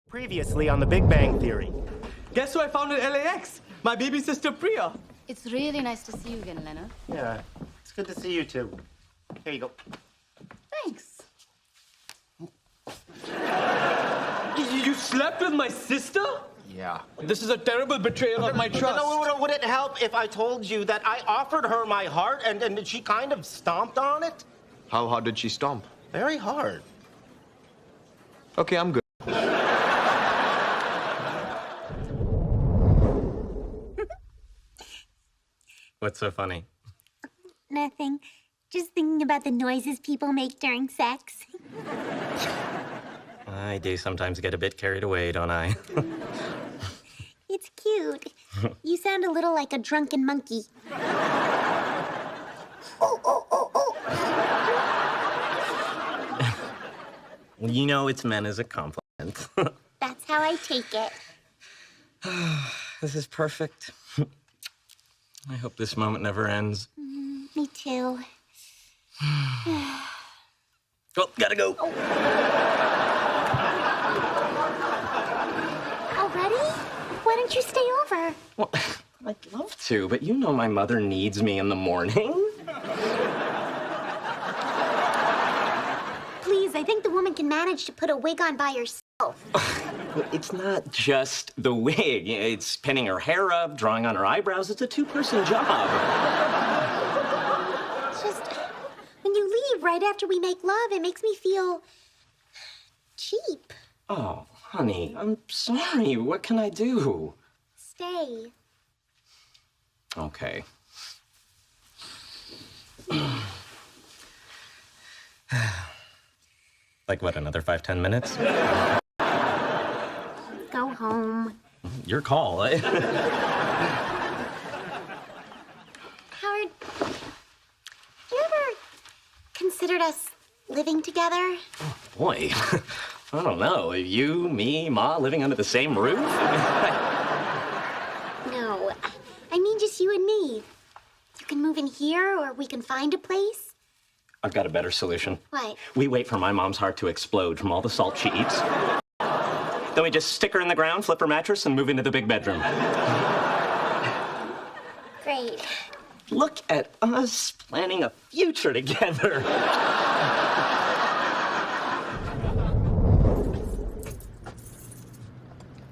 Previously on The Big Bang Theory. Guess who I found in LAX? My baby sister Priya. It's really nice to see you again, Leonard. Yeah, it's good to see you too. Here you go. Thanks. You slept with my sister? Yeah. This is a terrible betrayal of my trust. Would it help if I told you that I offered her my heart and she kind of stomped on it? How hard did she stomp? Very hard. Okay, I'm good. What's so funny? Nothing. Just thinking about the noises people make during sex. I do sometimes get a bit carried away, don't I? It's cute. You sound a little like a drunken monkey. Well, you know it's meant as a compliment. That's how I take it. This is perfect. I hope this moment never ends. Me too. Well, gotta go. Already? Why don't you stay over? Well, I'd love to, but you know my mother needs me in the morning. Please, I think the woman can manage to put a wig on by herself. Well, it's not just the wig. It's pinning her hair up, drawing on her eyebrows. It's a two-person job. It's just, when you leave right after we make love, it makes me feel cheap. Oh, honey, I'm sorry. What can I do? Stay. Okay. Like what, another 5-10 minutes? Go home. Your call, eh? Howard, you ever considered us living together? Boy, I don't know. You, me, Ma living under the same roof? No, I mean just you and me. You can move in here, or we can find a place. I've got a better solution. What? We wait for my mom's heart to explode from all the salt she eats. Then we just stick her in the ground, flip her mattress, and move into the big bedroom. Great. Look at us planning a future together.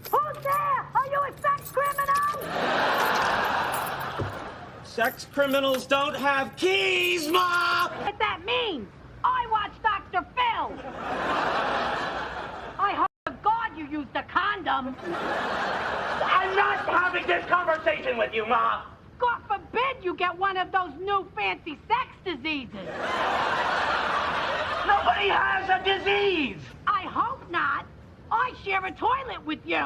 Who's there? Are you a sex criminal? Sex criminals don't have keys, Ma! What that means? I watch Dr. Phil. I hope to God you used a condom. I'm not having this conversation with you, Ma. God forbid you get one of those new fancy sex diseases. Nobody has a disease. I hope not. I share a toilet with you.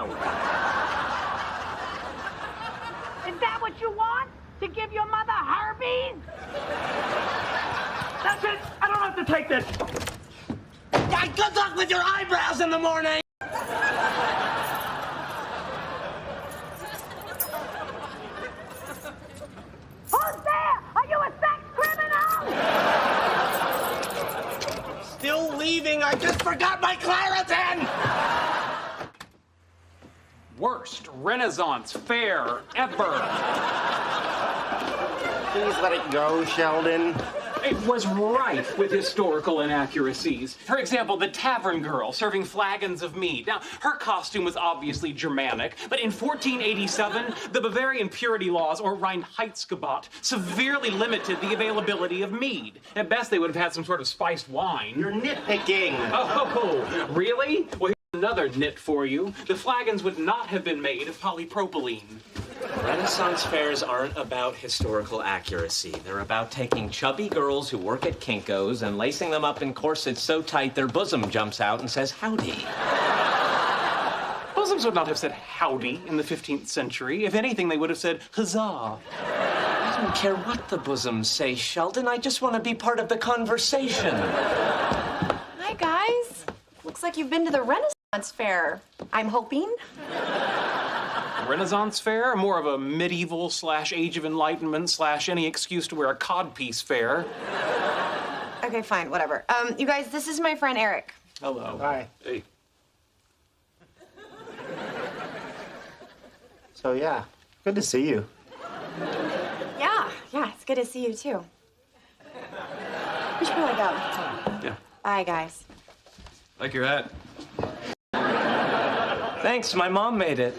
Is that what you want? To give your mother herpes? That's it. I don't have to take this. Good luck with your eyebrows in the morning! Who's there? Are you a sex criminal? Still leaving. I just forgot my Claritin! Worst Renaissance fair ever. Please let it go, Sheldon. It was rife with historical inaccuracies. For example, the tavern girl serving flagons of mead. Now, her costume was obviously Germanic, but in 1487, the Bavarian purity laws, or Reinheitsgebot, severely limited the availability of mead. At best, they would have had some sort of spiced wine. You're nitpicking. Oh, really? Well, here's another nit for you. The flagons would not have been made of polypropylene. Renaissance fairs aren't about historical accuracy. They're about taking chubby girls who work at Kinko's and lacing them up in corsets so tight their bosom jumps out and says howdy. Bosoms would not have said howdy in the 15th century. If anything, they would have said huzzah. I don't care what the bosoms say, Sheldon. I just want to be part of the conversation. Hi, guys. Looks like you've been to the Renaissance fair. I'm hoping. Renaissance fair, more of a medieval / Age of Enlightenment / any excuse to wear a codpiece fair. Okay, fine, whatever. You guys, this is my friend Eric. Hello. Hi. Hey. So, yeah, good to see you. Yeah, it's good to see you too. We should probably go. Yeah. Bye, guys. Like your hat. Thanks, my mom made it.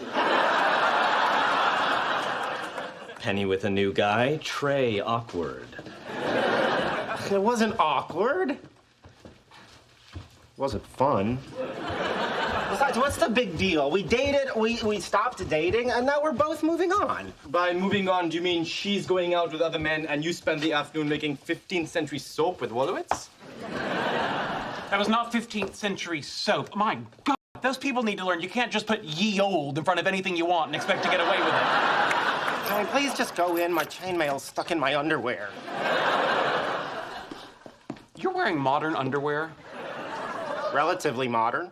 Penny with a new guy, Trey awkward. It wasn't awkward. It wasn't fun. Besides, what's the big deal? We dated, we stopped dating, and now we're both moving on. By moving on, do you mean she's going out with other men and you spend the afternoon making 15th century soap with Wolowitz? That was not 15th century soap. My God, those people need to learn you can't just put ye old in front of anything you want and expect to get away with it. Can we please just go in? My chainmail's stuck in my underwear. You're wearing modern underwear? Relatively modern.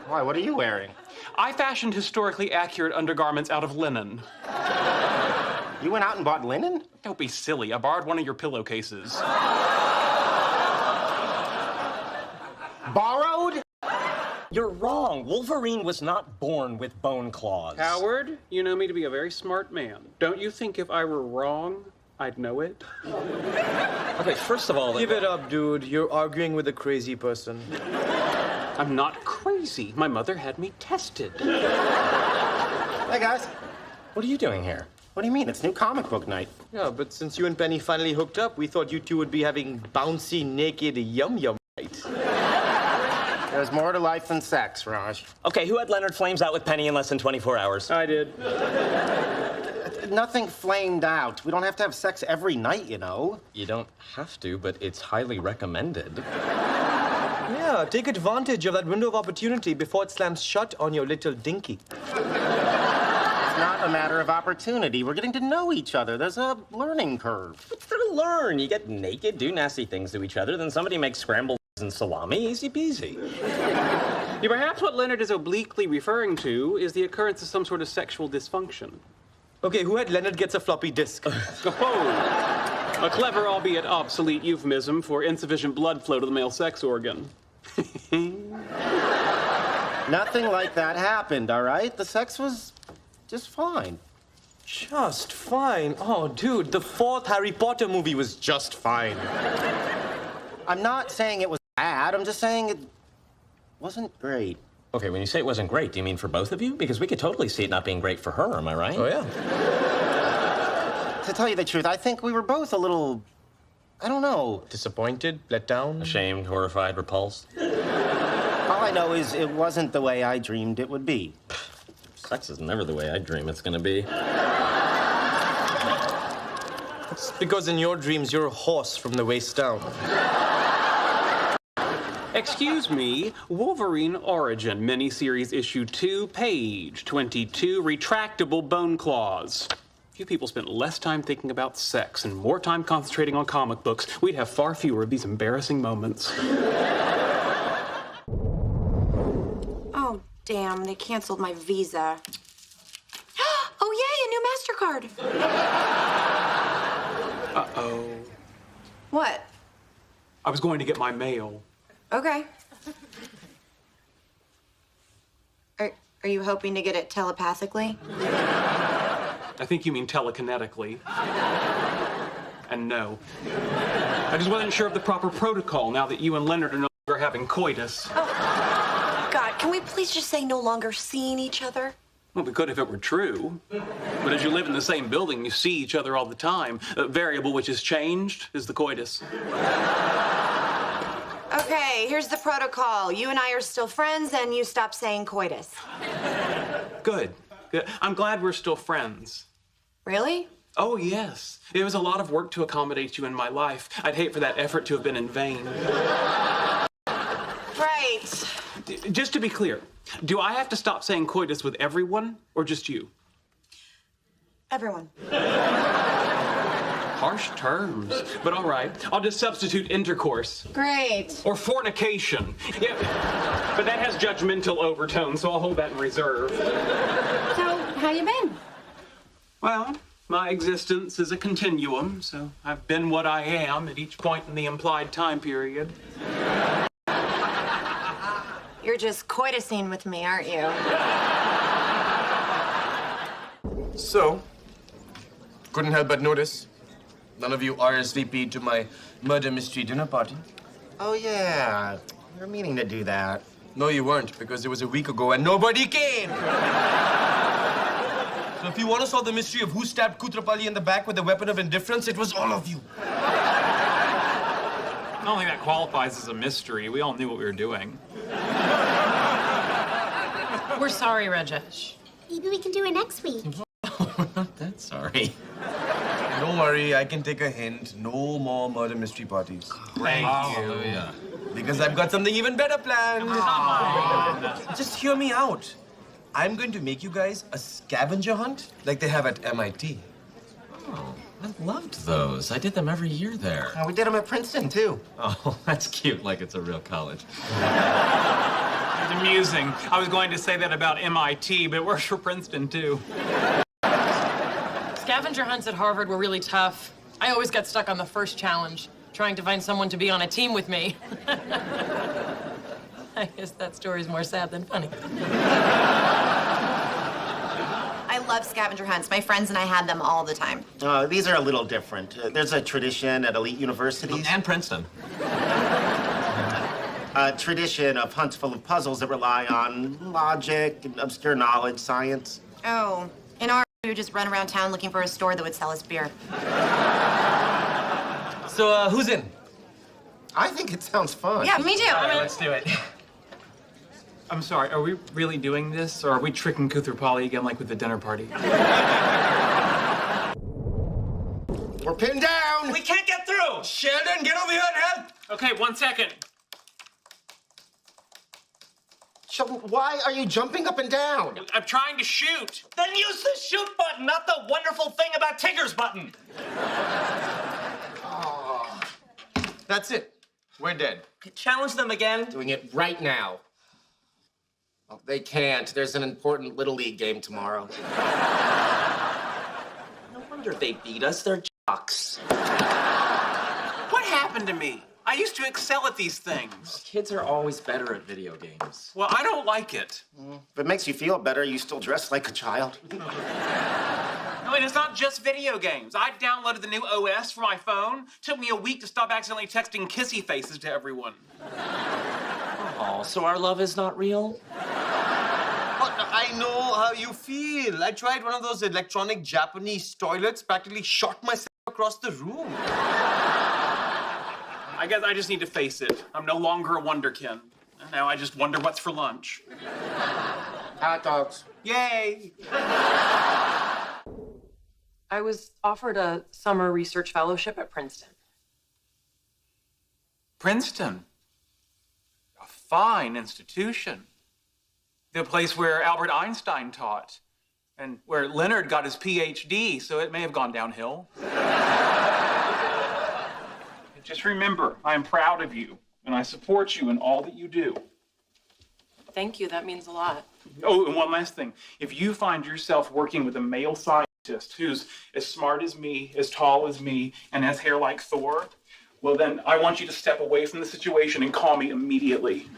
Why, what are you wearing? I fashioned historically accurate undergarments out of linen. You went out and bought linen? Don't be silly. I borrowed one of your pillowcases. Borrowed? You're wrong. Wolverine was not born with bone claws. Howard, you know me to be a very smart man. Don't you think if I were wrong, I'd know it? Okay, first of all... Give it up, dude. You're arguing with a crazy person. I'm not crazy. My mother had me tested. Hey, guys. What are you doing here? What do you mean? It's new comic book night. Yeah, but since you and Penny finally hooked up, we thought you two would be having bouncy, naked yum-yum night. There's more to life than sex, Raj. Okay, who had Leonard Flames out with Penny in less than 24 hours? I did. Nothing flamed out. We don't have to have sex every night, you know. You don't have to, but it's highly recommended. Yeah, take advantage of that window of opportunity before it slams shut on your little dinky. It's not a matter of opportunity. We're getting to know each other. There's a learning curve. What's there to learn? You get naked, do nasty things to each other, then somebody makes scrambled and salami. Easy peasy. Yeah, perhaps what Leonard is obliquely referring to is the occurrence of some sort of sexual dysfunction. Okay, who had Leonard gets a floppy disk? Oh, a clever, albeit obsolete euphemism for insufficient blood flow to the male sex organ. Nothing like that happened, all right? The sex was just fine. Just fine? Oh, dude, the 4th Harry Potter movie was just fine. I'm not saying it was bad. I'm just saying it wasn't great. Okay, when you say it wasn't great, do you mean for both of you? Because we could totally see it not being great for her, am I right? Oh, yeah. To tell you the truth, I think we were both a little, I don't know. Disappointed? Let down? Ashamed, horrified, repulsed? All I know is it wasn't the way I dreamed it would be. Sex is never the way I dream it's gonna be. It's because in your dreams, you're a horse from the waist down. Excuse me, Wolverine Origin, miniseries issue 2, page 22, retractable bone claws. If you people spent less time thinking about sex and more time concentrating on comic books, we'd have far fewer of these embarrassing moments. Oh, damn, they canceled my visa. Oh, yay, a new MasterCard. Uh-oh. What? I was going to get my mail. Okay. Are you hoping to get it telepathically? I think you mean telekinetically. And no. I just wasn't sure of the proper protocol now that you and Leonard are no longer having coitus. Oh, God, can we please just say no longer seeing each other? Well, we could if it were true. But as you live in the same building, you see each other all the time. A variable which has changed is the coitus. Okay, here's the protocol. You and I are still friends, and you stop saying coitus. Good. Good. I'm glad we're still friends. Really? Oh, yes. It was a lot of work to accommodate you in my life. I'd hate for that effort to have been in vain. Right. Just to be clear, do I have to stop saying coitus with everyone, or just you? Everyone. Harsh terms, but all right. I'll just substitute intercourse. Great. Or fornication. Yeah, but that has judgmental overtones, so I'll hold that in reserve. So, how you been? Well, my existence is a continuum, so I've been what I am at each point in the implied time period. You're just coitusing with me, aren't you? So, couldn't help but notice none of you RSVP'd to my murder mystery dinner party. Oh, yeah. We were meaning to do that. No, you weren't, because it was a week ago and nobody came. So if you want to solve the mystery of who stabbed Kutrapali in the back with a weapon of indifference, it was all of you. I don't think that qualifies as a mystery. We all knew what we were doing. We're sorry, Rajesh. Maybe we can do it next week. That's sorry. Don't worry, I can take a hint. No more murder mystery parties. Thank you. Yeah. Because I've got something even better planned. Just hear me out. I'm going to make you guys a scavenger hunt like they have at MIT. Oh, I loved those. I did them every year there. We did them at Princeton, too. Oh, that's cute, like it's a real college. It's amusing. I was going to say that about MIT, but it works for Princeton, too. Scavenger hunts at Harvard were really tough. I always got stuck on the first challenge, trying to find someone to be on a team with me. I guess that story's more sad than funny. I love scavenger hunts. My friends and I had them all the time. These are a little different. There's a tradition at elite universities. And Princeton. A tradition of hunts full of puzzles that rely on logic, and obscure knowledge, science. Oh, in our we would just run around town looking for a store that would sell us beer. So, who's in? I think it sounds fun. Yeah, me too. Let's do it. I'm sorry, are we really doing this, or are we tricking Kutrapali again like with the dinner party? We're pinned down! We can't get through! Sheldon, get over here and help! Okay, 1 second. Sheldon, why are you jumping up and down? I'm trying to shoot. Then use the shoot button, not the wonderful thing about Tigger's button. That's it. We're dead. Challenge them again. Doing it right now. Oh, they can't. There's an important Little League game tomorrow. No wonder they beat us. They're jocks. What happened to me? I used to excel at these things. Kids are always better at video games. Well, I don't like it. If it makes you feel better, you still dress like a child. No, and it's not just video games. I downloaded the new OS for my phone. Took me a week to stop accidentally texting kissy faces to everyone. Oh, so our love is not real? I know how you feel. I tried one of those electronic Japanese toilets, practically shot myself across the room. I guess I just need to face it. I'm no longer a wonderkin. And now I just wonder what's for lunch. Hot dogs. Yay! I was offered a summer research fellowship at Princeton. Princeton. A fine institution. The place where Albert Einstein taught. And where Leonard got his PhD, so it may have gone downhill. Just remember, I am proud of you, and I support you in all that you do. Thank you, that means a lot. Oh, and one last thing. If you find yourself working with a male scientist who's as smart as me, as tall as me, and has hair like Thor, well then, I want you to step away from the situation and call me immediately.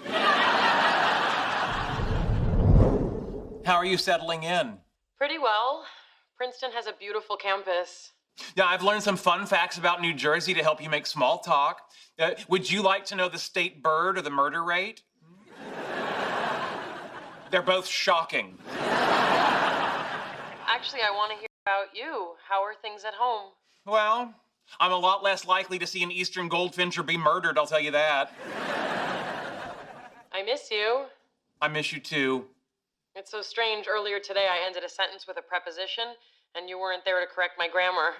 How are you settling in? Pretty well. Princeton has a beautiful campus. Yeah, I've learned some fun facts about New Jersey to help you make small talk. Would you like to know the state bird or the murder rate? They're both shocking. Actually, I want to hear about you. How are things at home? Well, I'm a lot less likely to see an eastern goldfincher be murdered, I'll tell you that. I miss you. I miss you too. It's so strange. Earlier today, I ended a sentence with a preposition, and you weren't there to correct my grammar.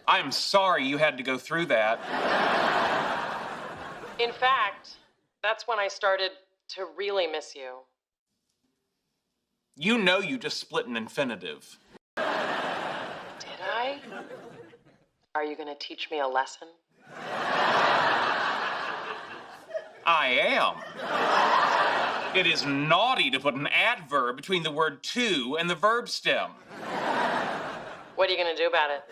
I'm sorry you had to go through that. In fact, that's when I started to really miss you. You know you just split an infinitive. Did I? Are you going to teach me a lesson? I am. It is naughty to put an adverb between the word to and the verb stem. What are you going to do about it?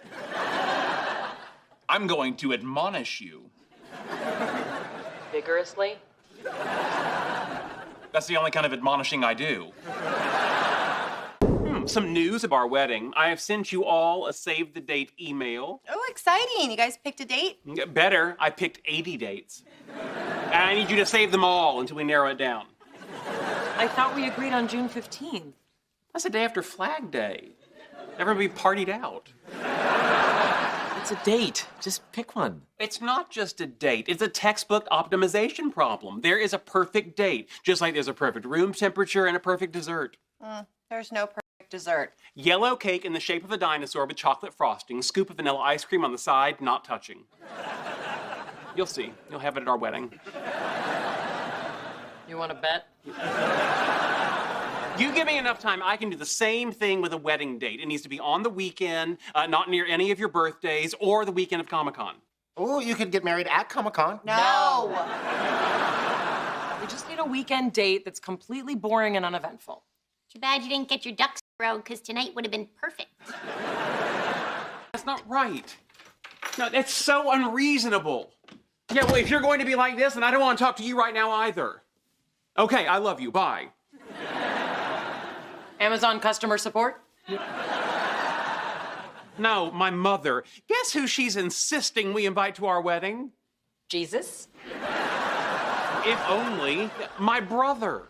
I'm going to admonish you. Vigorously? That's the only kind of admonishing I do. Some news of our wedding. I have sent you all a save the date email. Oh, exciting. You guys picked a date? Better, I picked 80 dates. And I need you to save them all until we narrow it down. I thought we agreed on June 15th. That's the day after Flag Day. Everyone will be partied out. It's a date. Just pick one. It's not just a date. It's a textbook optimization problem. There is a perfect date, just like there's a perfect room temperature and a perfect dessert. There's no perfect dessert. Yellow cake in the shape of a dinosaur with chocolate frosting, scoop of vanilla ice cream on the side, not touching. You'll see. You'll have it at our wedding. You want to bet? You give me enough time, I can do the same thing with a wedding date. It needs to be on the weekend, not near any of your birthdays, or the weekend of Comic-Con. Oh, you could get married at Comic-Con. No. We just need a weekend date that's completely boring and uneventful. Too bad you didn't get your ducks in a row, because tonight would have been perfect. That's not right. No, that's so unreasonable. Yeah, well, if you're going to be like this, then I don't want to talk to you right now either. Okay, I love you. Bye. Amazon customer support? No, my mother. Guess who she's insisting we invite to our wedding? Jesus? If only my brother.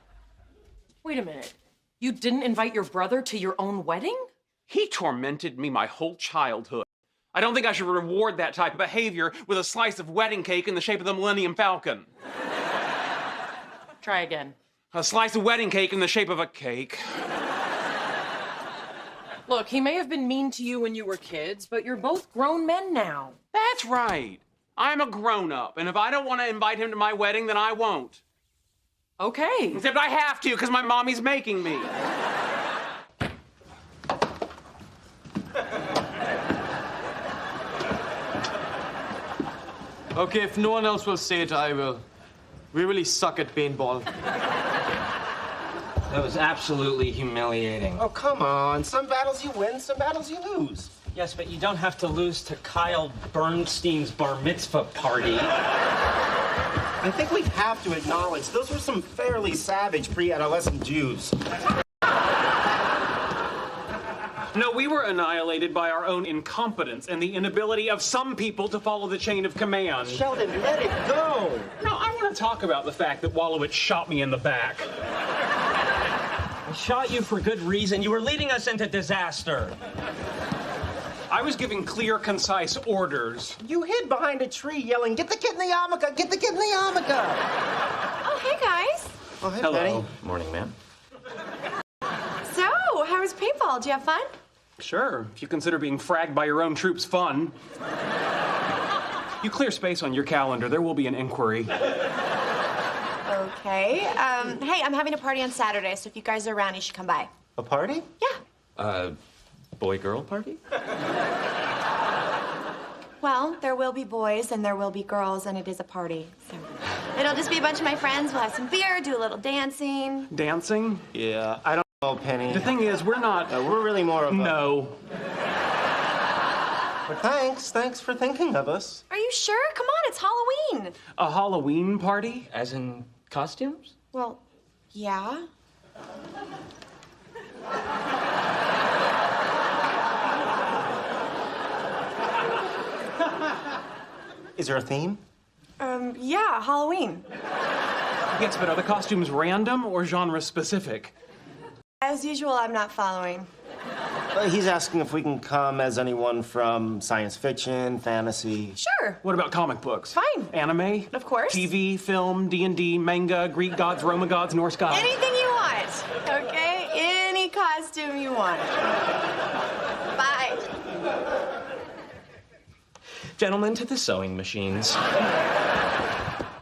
Wait a minute. You didn't invite your brother to your own wedding? He tormented me my whole childhood. I don't think I should reward that type of behavior with a slice of wedding cake in the shape of the Millennium Falcon. Try again. A slice of wedding cake in the shape of a cake. Look, he may have been mean to you when you were kids, but you're both grown men now. That's right. I'm a grown-up, and if I don't want to invite him to my wedding, then I won't. Okay. Except I have to, because my mommy's making me. Okay, if no one else will say it, I will. We really suck at paintball. That was absolutely humiliating. Oh, come on. Some battles you win, some battles you lose. Yes, but you don't have to lose to Kyle Bernstein's bar mitzvah party. I think we have to acknowledge those were some fairly savage pre-adolescent Jews. No, we were annihilated by our own incompetence and the inability of some people to follow the chain of command. Sheldon, let it go. No, I want to talk about the fact that Wolowitz shot me in the back. I shot you for good reason. You were leading us into disaster. I was giving clear, concise orders. You hid behind a tree yelling, "Get the kid in the yarmulke! Get the kid in the yarmulke!" Oh, hey, guys. Oh, hey, Hello. Betty. Morning, ma'am. So, how was paintball? Did you have fun? Sure, if you consider being fragged by your own troops fun. You clear space on your calendar. There will be an inquiry. Okay. Hey, I'm having a party on Saturday, so if you guys are around, you should come by. A party? Yeah. Boy-girl party? Well, there will be boys and there will be girls, and it is a party. So it'll just be a bunch of my friends. We'll have some beer, do a little dancing. Dancing? Yeah, I don't know, Penny. The thing is, we're not... we're really more of a... No. But thanks for thinking of us. Are you sure? Come on, it's Halloween. A Halloween party? As in costumes? Well, yeah. Is there a theme? Yeah, Halloween. Yes, but are the costumes random or genre specific? As usual, I'm not following. He's asking if we can come as anyone from science fiction, fantasy. Sure. What about comic books? Fine. Anime? Of course. TV, film, D&D, manga, Greek gods, Roman gods, Norse gods. Anything you want, okay? Any costume you want. Bye. Gentlemen, to the sewing machines.